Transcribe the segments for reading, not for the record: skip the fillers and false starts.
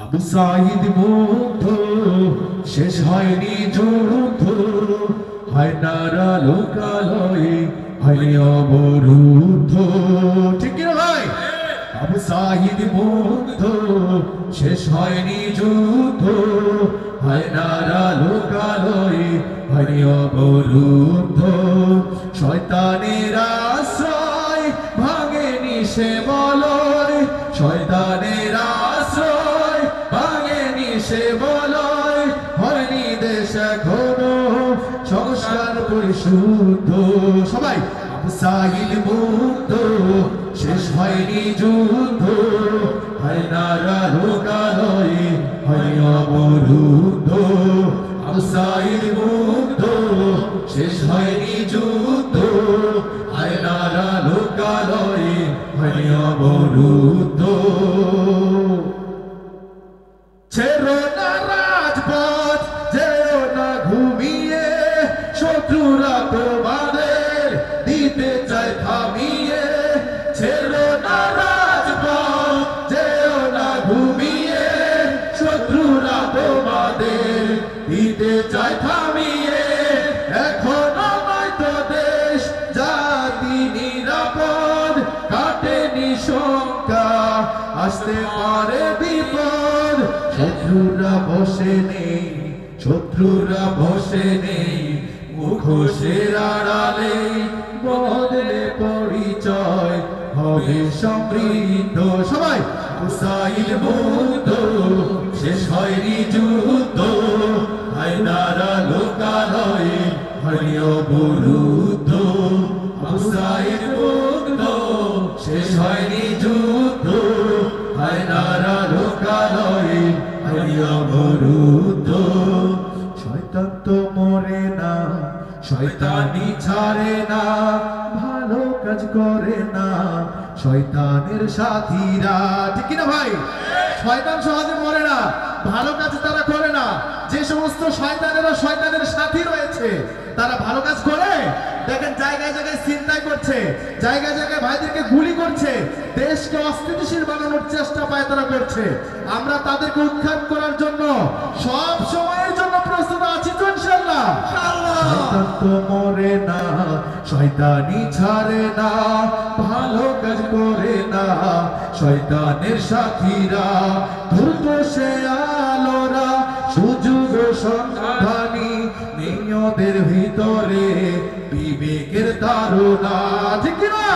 আবু সাঈদ মুগ্ধ, শেষ হয়নি যুদ্ধ, হয় নারা লোকালয়ে, হয়নি অবরুদ্ধ। ঠিক কি না ভাই? আবু সাঈদ মুগ্ধ, শেষ হয়নি যুদ্ধ, হয় নারা লোকালয়ে, হয়নি অবরুদ্ধ। শয়তানের আশ্রয় ভাঙেনি সে বলয়, শয়তানের আশ্রয় ভাঙেনি সে বলয়, হয়নি দেশ এখনো সংস্কার পরিশুদ্ধ। সবাই আবু সাঈদ মুগ্ধ, শেষ হয়নি যুদ্ধ, হয় নারা লোকালয়ে, হয়নি অবরুদ্ধ। আবু সাঈদ মুগ্ধ, শেষ হয়নি যুদ্ধ, হয় নারা লোকালয়ে, হয়নি অবরুদ্ধ। ছেড়ো না রাজপথ, যেও না ঘুমিয়ে, শত্রুরা তোমাদের দিতে চায় থামিয়ে। ছেড়ো না রাজপথ, যেও না ঘুমিয়ে, শত্রুরা তোমাদের দিতে চায় থামিয়ে। এখনো নয়তো দেশ জাতি নিরাপদ, কাটেনি শঙ্কা, আসতে পারে বিপদ। শত্রুরা বসে নেই, শত্রুরা বসে নেই, মুখোশের আড়ালে বদলে পরিচয় হবে সমৃদ্ধ। সবাই আবু সাঈদ মুগ্ধ, শেষ হয়নি যুদ্ধ, হয় নারা লোকালয়ে, হয়নি অবরুদ্ধ। আবু সাঈদ মুগ্ধ, শেষ হয়নি যুদ্ধ, হয় নারা লোকালয়ে, হয়নি অবরুদ্ধ। শয়তান তো মরে না, শয়তানি ছাড়ে না, ভালো কাজ করে না শয়তানের সাথীরা। ঠিক কিনা ভাই? শয়তান সহজে মরে না, ভালো কাজ তারা করে না। যে সমস্ত শয়তানেরা শয়তানের সাথী রয়েছে, তারা ভালো কাজ করে। দেখেন জায়গায় জায়গায় ছিনতাই করছে, জায়গায় জায়গায় ভাইদেরকে গুলি করছে, দেশকে অস্থিতিশীল বানানোর চেষ্টা পায় তারা করছে। আমরা তাদেরকে উৎখাত করার জন্য সব সময়ের জন্য প্রস্তুত আছি তো ইনশাআল্লাহ। শয়তান তো মরে না, শয়তানি ছাড়ে না, ভালো কাজ করে না শয়তানের সাথীরা। ধূর্ত সে আলোরা, সুযোগ সন্ধানী, নিয়তের ভিতরে বিবেকের তারা। ঠিক কিনা?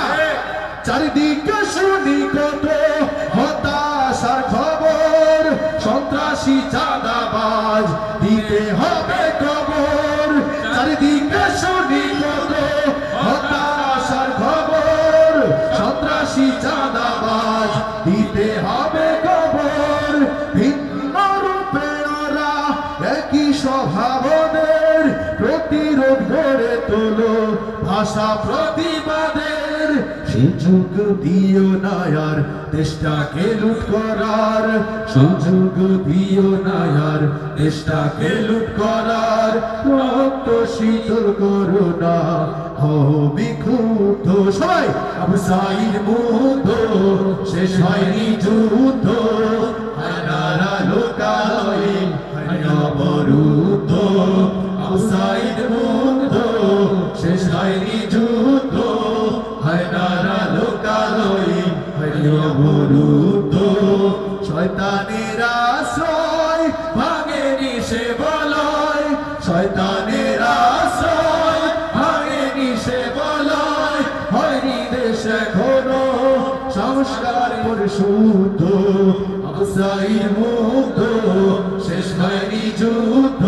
চারিদিকে শুনি কত হতাশার খবর, সন্ত্রাসী চাঁদাবাজ দিতে হবে কবর। চারিদিকে শুনি কত হতাশার খবর, সন্ত্রাসী চাঁদাবাজ দিতে হবে কবর। ভিন্ন রূপে ওরা একই স্বভাবদের, প্রতিরোধ গড়ে তোলো ভাষা প্রতিবাদের। সুযোগ দিও না আর দেশটাকে লুট করার, সুযোগ দিও না আর দেশটাকে লুট করার। রক্ত শীতল করো না, হও বিক্ষুব্ধ। সবাই আবু সাঈদ মুগ্ধ, শেষ হয়নি যুদ্ধ, হয় নারা লোকালয়ে, হয়নি অবরুদ্ধ। আবু সাঈদ মুগ্ধ, শেষ হয়নি যুদ্ধ, হয় নারা লোকালয়ে, হয়নি অবরুদ্ধ। শয়তানের আশ্রয় ভাঙেনি সে বলয়, শয়তানের আশ্রয় ভাঙেনি সে বলয়, হয়নি দেশ এখনো সংস্কার পরিশুদ্ধ। আবু সাঈদ মুগ্ধ, শেষ হয়নি যুদ্ধ,